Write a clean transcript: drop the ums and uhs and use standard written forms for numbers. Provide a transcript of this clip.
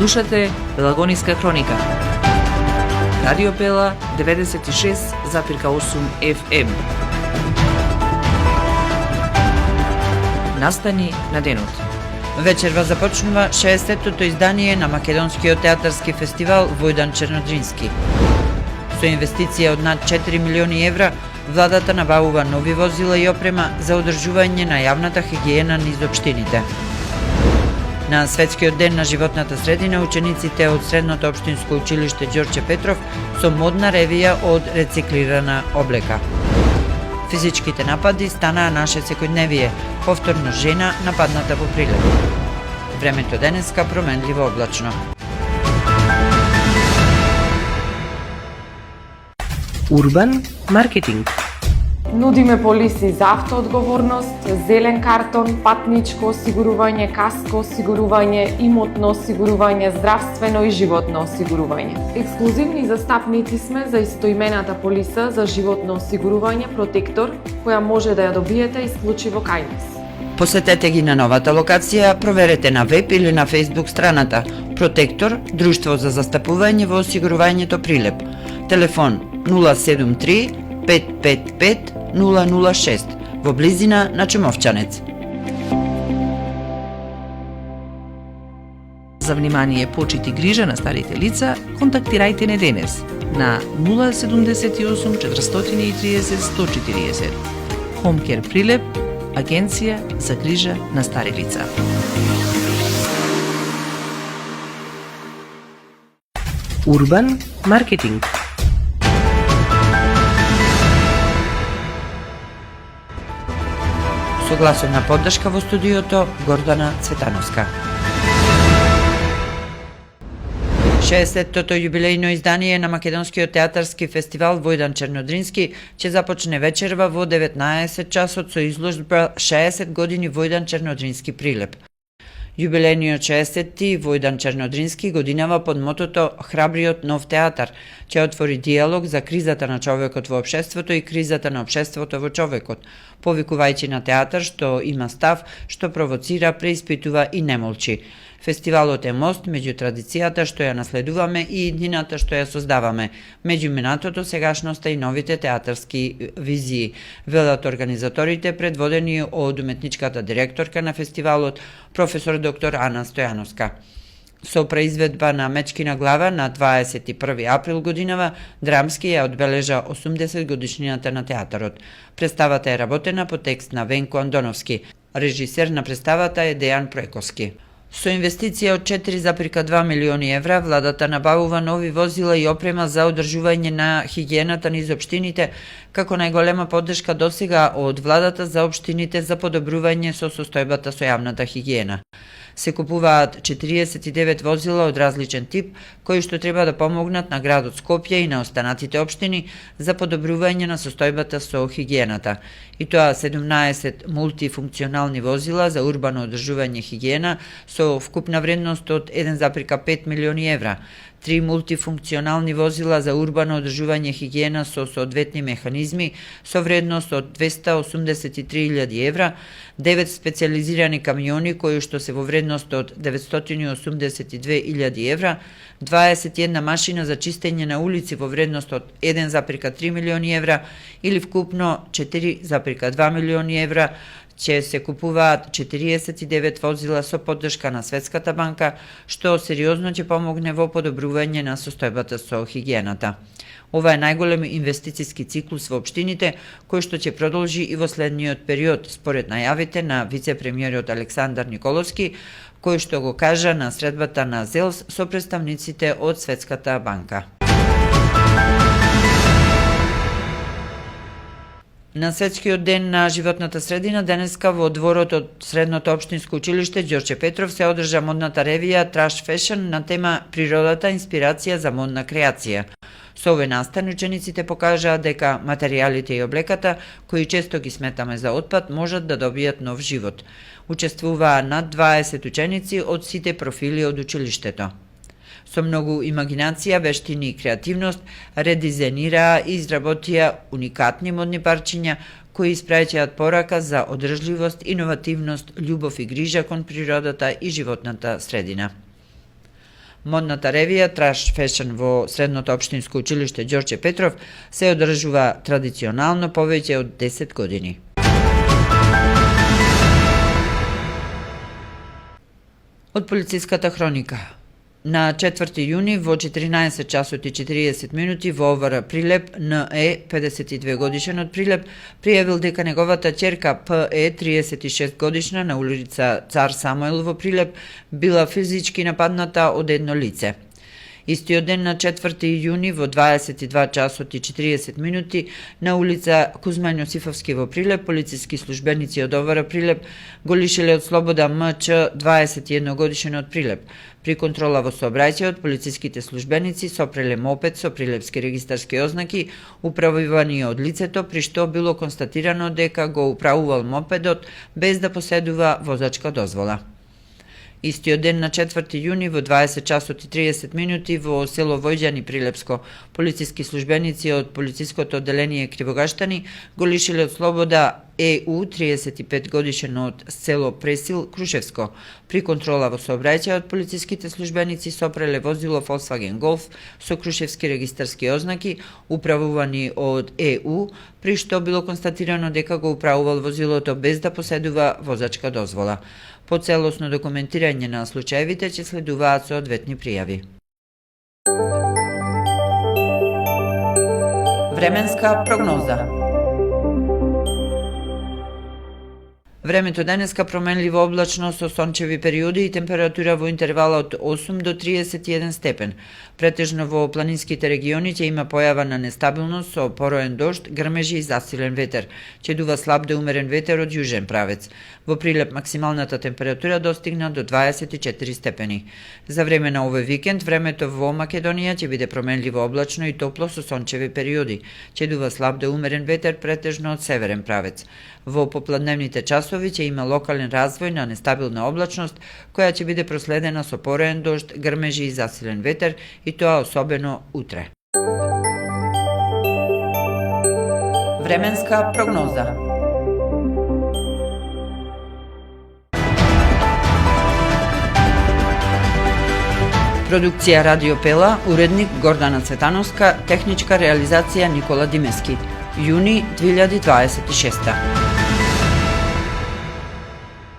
Слушате Пелагониска хроника. Радио Пела 96,8 FM. Настани на денот. Вечерва започнува 60-тото издание на Македонскиот театарски фестивал Војдан Чернодрински. Со инвестиција од над 4 милиони евра, владата набавува нови возила и опрема за одржување на јавната хигиена низ општините. На Светскиот ден на животната средина, учениците од Средното општинско училиште Ѓорче Петров со модна ревија од рециклирана облека. Физичките напади станаа наше секојдневие, повторно жена нападната по Прилеп. Времето денеска променливо облачно. Урбан маркетинг. Нудиме полиси за автоодговорност, зелен картон, патничко осигурување, каско осигурување, имотно осигурување, здравствено и животно осигурување. Ексклузивни застапници сме за истоимената полиса за животно осигурување Протектор, која може да ја добиете исклучиво кај нас. Посетете ги на новата локација, проверете на веб или на Facebook страната Протектор, Друштво за застапување во осигурувањето Прилеп. Телефон 073 555 006 во близина на Чумовчанец. За внимание, почит и грижа на старите лица, контактирајте не денес на 078 430 140. Хомкер Прилеп, Агенција за грижа на стари лица. Урбан маркетинг. Со гласовна поддршка во студиото Гордана Цветановска. 60-тото јубилејно издание на Македонскиот театарски фестивал Војдан Чернодрински ќе започне вечерва во 19 часот со изложба 60 години Војдан Чернодрински Прилеп. Јубилејниот 60-ти Војдан Чернодрински годинава под мотото Храбриот нов театар ќе отвори диалог за кризата на човекот во општеството и кризата на општеството во човекот, повикувајќи на театар што има став, што провоцира, преиспитува и не молчи. Фестивалот е мост меѓу традицијата што ја наследуваме и иднината што ја создаваме, меѓу минатото, сегашноста и новите театарски визии, велат организаторите предводени од уметничката директорка на фестивалот, професор доктор Ана Стојановска. Со преизведба на Мечкина глава на 21 април годинава, драмски ја одбележа 80 годишнината на театарот. Представата е работена по текст на Венко Андоновски. Режисер на представата е Дејан Прековски. Со инвестиција од 4,2 милиони евра, владата набавува нови возила и опрема за одржување на хигиената низ општините, како најголема поддршка досега од владата за општините за подобрување со состојбата со јавната хигиена. Се купуваат 49 возила од различен тип, кои што треба да помогнат на градот Скопје и на останатите општини за подобрување на состојбата со хигиената. И тоа 17 мултифункционални возила за урбано одржување хигиена со вкупна вредност од 1,5 милиони евра, 3 мултифункционални возила за урбано одржување хигиена со соодветни механизми со вредност од 283.000 евра, 9 специализирани камиони кои што се во вредност од 982.000 евра, 21 машина за чистење на улици во вредност од 1,3 милиони евра или вкупно 4,2 милиони евра, ќе се купуваат 49 возила со поддршка на Светската банка, што сериозно ќе помогне во подобрување на состојбата со хигиената. Ова е најголем инвестициски циклус во општините, кој што ќе продолжи и во следниот период, според најавите на вице-премиерот Александар Николовски, кој што го кажа на средбата на ЗЕЛС со представниците од Светската банка. На Светскиот ден на животната средина денеска во дворот од Средното општинско училиште Ѓорче Петров се одржа модната ревија Trash Fashion на тема Природата инспирација за модна креација. Со овој настан учениците покажаа дека материјалите и облеката, кои често ги сметаме за отпад, можат да добијат нов живот. Учествуваа над 20 ученици од сите профили од училиштето. Со многу имагинација, вештини и креативност редизајнираа и изработија уникатни модни парчиња кои испраќаат порака за одржливост, иновативност, љубов и грижа кон природата и животната средина. Модната ревија Trash Fashion во Средното општинско училиште Ѓорче Петров се одржува традиционално повеќе од 10 години. Од полициската хроника. На 4 јуни во 14 часот и 40 минути во ОВР Прилеп НЕ, 52 годишен од Прилеп, пријавил дека неговата ќерка ПЕ, 36 годишна, на улица Цар Самуел во Прилеп, била физички нападната од едно лице. Истиот ден на 4 јуни во 22 часот и 40 минути на улица Кузман Јосифовски во Прилеп, полициски службеници од ОВР Прилеп го лишиле од слобода МЧ, 21 годишен од Прилеп. При контрола во сообраќајот, полициските службеници сопреле мопед со прилепски регистарски ознаки, управувани од лицето, при што било констатирано дека го управувал мопедот без да поседува возачка дозвола. Истиот ден на 4 јуни во 20 часот и 30 минути во село Војđани Прилепско, полициски службеници од полициското одделение Кривогаштани го лишиле од слобода ЕУ, 35 годишен од село Пресил, Крушевско. При контрола во сообраќајот, полициските службеници сопреле возило Volkswagen Golf со крушевски регистарски ознаки, управувани од ЕУ, при што било констатирано дека го управувал возилото без да поседува возачка дозвола. По целосно документирање на случаевите ќе следуваат соодветни пријави. Временска прогноза. Времето денеска променливо облачно со сончеви периоди и температура во интервала од 8 до 31 степен. Претежно во планинските региони ќе има појава на нестабилност со пороен дожд, грмежи и засилен ветер. Ќе дува слаб до умерен ветер од јужен правец. Во Прилеп максималната температура достигна до 24 степени. За време на овој викенд времето во Македонија ќе биде променливо облачно и топло со сончеви периоди. Ќе дува слаб до умерен ветер претежно од северен правец. Во попладневните часови ќе има локален развој на нестабилна облачност, која ќе биде проследена со пороен дожд, грмежи и засилен ветер, и тоа особено утре. Временска прогноза. Продукција Радио Пела, уредник Гордана Цветановска, техничка реализација Никола Димески. Јуни 2026.